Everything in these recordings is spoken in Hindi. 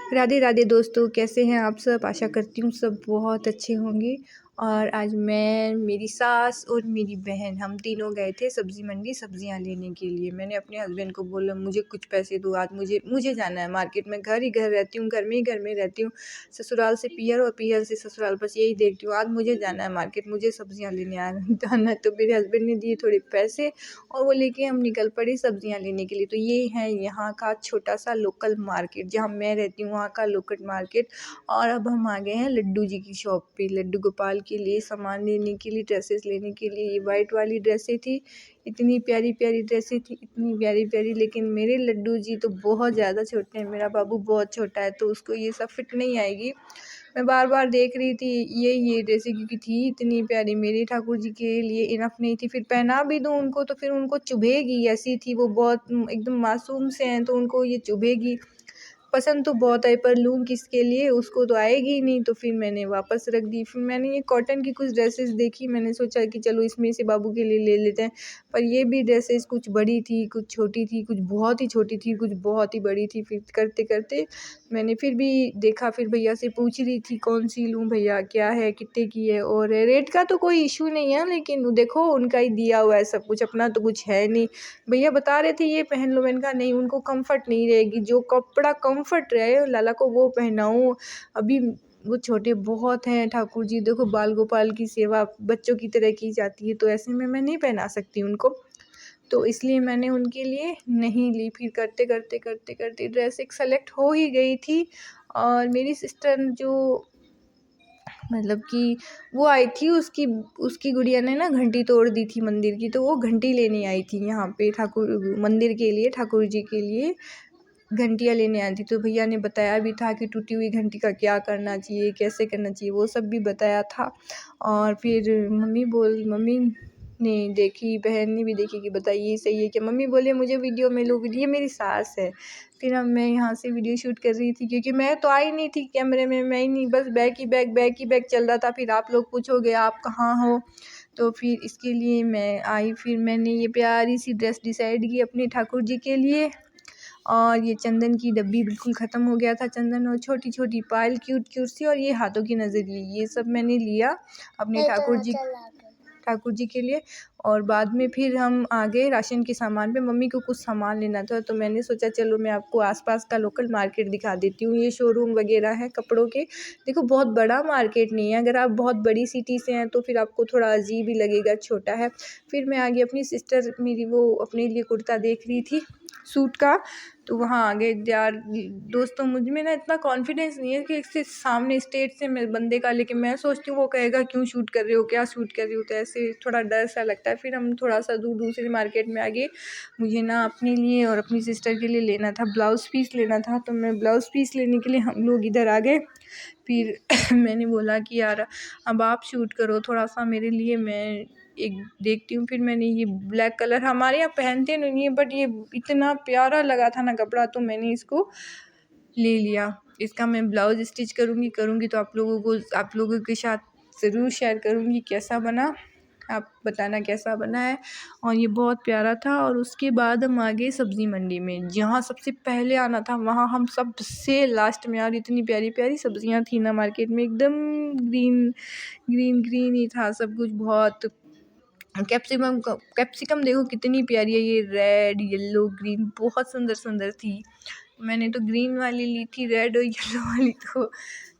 राधे राधे दोस्तों, कैसे हैं आप सब। आशा करती हूँ सब बहुत अच्छे होंगे। और आज मैं, मेरी सास और मेरी बहन, हम तीनों गए थे सब्ज़ी मंडी सब्ज़ियाँ लेने के लिए। मैंने अपने हस्बैंड को बोला मुझे कुछ पैसे दो, आज मुझे जाना है मार्केट में। घर ही घर रहती हूँ, घर में रहती हूँ। ससुराल से पियर और पियर से ससुराल, बस यही देखती हूँ। आज मुझे जाना है मार्केट, मुझे सब्ज़ियाँ लेने जाना है। तो मेरे हस्बैंड ने दिए थोड़े पैसे और वो लेके हम निकल पड़े सब्ज़ियाँ लेने के लिए। तो ये है यहाँ का छोटा सा लोकल मार्केट, जहाँ मैं रहती हूँ वहाँ का लोकल मार्केट। और अब हम आ गए हैं लड्डू जी की शॉप पे, लड्डू गोपाल के लिए सामान लेने के लिए, ड्रेसेस लेने के लिए। ये वाइट वाली ड्रेसें थी, इतनी प्यारी प्यारी ड्रेसें थी, इतनी प्यारी प्यारी। लेकिन मेरे लड्डू जी तो बहुत ज़्यादा छोटे हैं, मेरा बाबू बहुत छोटा है, तो उसको ये सब फिट नहीं आएगी। मैं बार बार देख रही थी ये ड्रेसें, क्योंकि थी इतनी प्यारी, मेरे ठाकुर जी के लिए इनफ नहीं थी। फिर पहना भी दूँ उनको तो फिर उनको चुभेगी, ऐसी थी वो, बहुत एकदम मासूम से हैं, तो उनको ये चुभेगी। पसंद तो बहुत आई, पर लूँ किसके लिए, उसको तो आएगी ही नहीं। तो फिर मैंने वापस रख दी। फिर मैंने ये कॉटन की कुछ ड्रेसेस देखी, मैंने सोचा कि चलो इसमें से बाबू के लिए ले लेते हैं। पर ये भी ड्रेसेस कुछ बड़ी थी, कुछ छोटी थी, कुछ बहुत ही छोटी थी, कुछ बहुत ही बड़ी थी। फिर करते करते मैंने फिर भी देखा, फिर भैया से पूछ रही थी कौन सी लूँ भैया, क्या है, कितने की है। और रेट का तो कोई इशू नहीं है, लेकिन देखो उनका ही दिया हुआ है सब कुछ, अपना तो कुछ है नहीं। भैया बता रहे थे ये पहन लो, मैंने कहा नहीं, उनको कंफर्ट नहीं रहेगी, जो कपड़ा कंफर्ट रहे लाला को वो पहनाऊँ। अभी वो छोटे बहुत हैं। ठाकुर जी देखो, बाल गोपाल की सेवा बच्चों की तरह की जाती है, तो ऐसे में मैं नहीं पहना सकती उनको, तो इसलिए मैंने उनके लिए नहीं ली। फिर करते करते करते करते ड्रेस एक सेलेक्ट हो ही गई थी। और मेरी सिस्टर जो, मतलब कि वो आई थी, उसकी उसकी गुड़िया ने ना घंटी तोड़ दी थी मंदिर की, तो वो घंटी लेने आई थी यहाँ पे ठाकुर मंदिर के लिए, ठाकुर जी के लिए घंटियाँ लेने आई थी। तो भैया ने बताया भी था कि टूटी हुई घंटी का क्या करना चाहिए, कैसे करना चाहिए, वो सब भी बताया था। और फिर मम्मी ने देखी, बहन ने भी देखी कि बताइए सही है क्या। मम्मी बोले मुझे वीडियो में लो, वीडियो, मेरी सास है। फिर अब मैं यहाँ से वीडियो शूट कर रही थी, क्योंकि मैं तो आई नहीं थी कैमरे में, मैं ही नहीं, बस बैक ही बैक चल रहा था। फिर आप लोग पूछोगे आप कहाँ हो, तो फिर इसके लिए मैं आई। फिर मैंने ये प्यारी सी ड्रेस डिसाइड की अपने ठाकुर जी के लिए। और ये चंदन की डब्बी बिल्कुल ख़त्म हो गया था चंदन, और छोटी छोटी पायल क्यूट क्यूट सी, और ये हाथों की नज़रिए, ये सब मैंने लिया अपने ठाकुर जी के लिए। और बाद में फिर हम आ गए राशन के सामान पे, मम्मी को कुछ सामान लेना था, तो मैंने सोचा चलो मैं आपको आसपास का लोकल मार्केट दिखा देती हूँ। ये शोरूम वगैरह है कपड़ों के, देखो बहुत बड़ा मार्केट नहीं है। अगर आप बहुत बड़ी सिटी से हैं तो फिर आपको थोड़ा अजीब ही लगेगा, छोटा है। फिर मैं आ गई, अपनी सिस्टर मेरी वो अपने लिए कुर्ता देख रही थी सूट का, तो वहाँ आ गए। यार दोस्तों, मुझ में ना इतना कॉन्फिडेंस नहीं है कि इससे सामने स्टेट से मैं बंदे का, लेकिन मैं सोचती हूँ वो कहेगा क्यों शूट कर रहे हो, क्या शूट कर रही हो, तो ऐसे थोड़ा डर सा लगता है। फिर हम थोड़ा सा दूसरे मार्केट में आ गए। मुझे ना अपने लिए और अपनी सिस्टर के लिए लेना था, ब्लाउज़ पीस लेना था, तो मैं ब्लाउज़ पीस लेने के लिए हम लोग इधर आ गए। फिर मैंने बोला कि यार अब आप शूट करो थोड़ा सा मेरे लिए, मैं एक देखती हूँ। फिर मैंने ये ब्लैक कलर, हमारे यहाँ पहनते नहीं है, बट ये इतना प्यारा लगा था ना कपड़ा, तो मैंने इसको ले लिया। इसका मैं ब्लाउज़ स्टिच करूँगी तो आप लोगों के साथ ज़रूर शेयर करूँगी कैसा बना, आप बताना कैसा बना है। और ये बहुत प्यारा था। और उसके बाद हम आ गए सब्ज़ी मंडी में, जहाँ सबसे पहले आना था वहाँ हम सबसे लास्ट में। और इतनी प्यारी प्यारी सब्ज़ियाँ थी ना मार्केट में, एकदम ग्रीन ग्रीन ग्रीन ही था सब कुछ। बहुत कैप्सिकम देखो कितनी प्यारी है, ये रेड येलो ग्रीन, बहुत सुंदर सुंदर थी। मैंने तो ग्रीन वाली ली थी, रेड और येलो वाली तो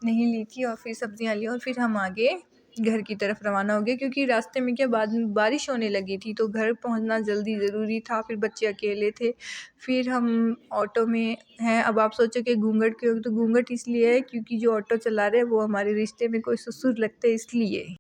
नहीं ली थी। और फिर सब्जियां ली और फिर हम आगे घर की तरफ रवाना हो गए, क्योंकि रास्ते में क्या बाद में बारिश होने लगी थी, तो घर पहुंचना जल्दी ज़रूरी था। फिर बच्चे अकेले थे। फिर हम ऑटो में हैं। अब आप सोचो कि घूंघट क्यों, तो घूंघट इसलिए है क्योंकि जो ऑटो चला रहे हैं वो हमारे रिश्ते में कोई ससुर लगते हैं, इसलिए।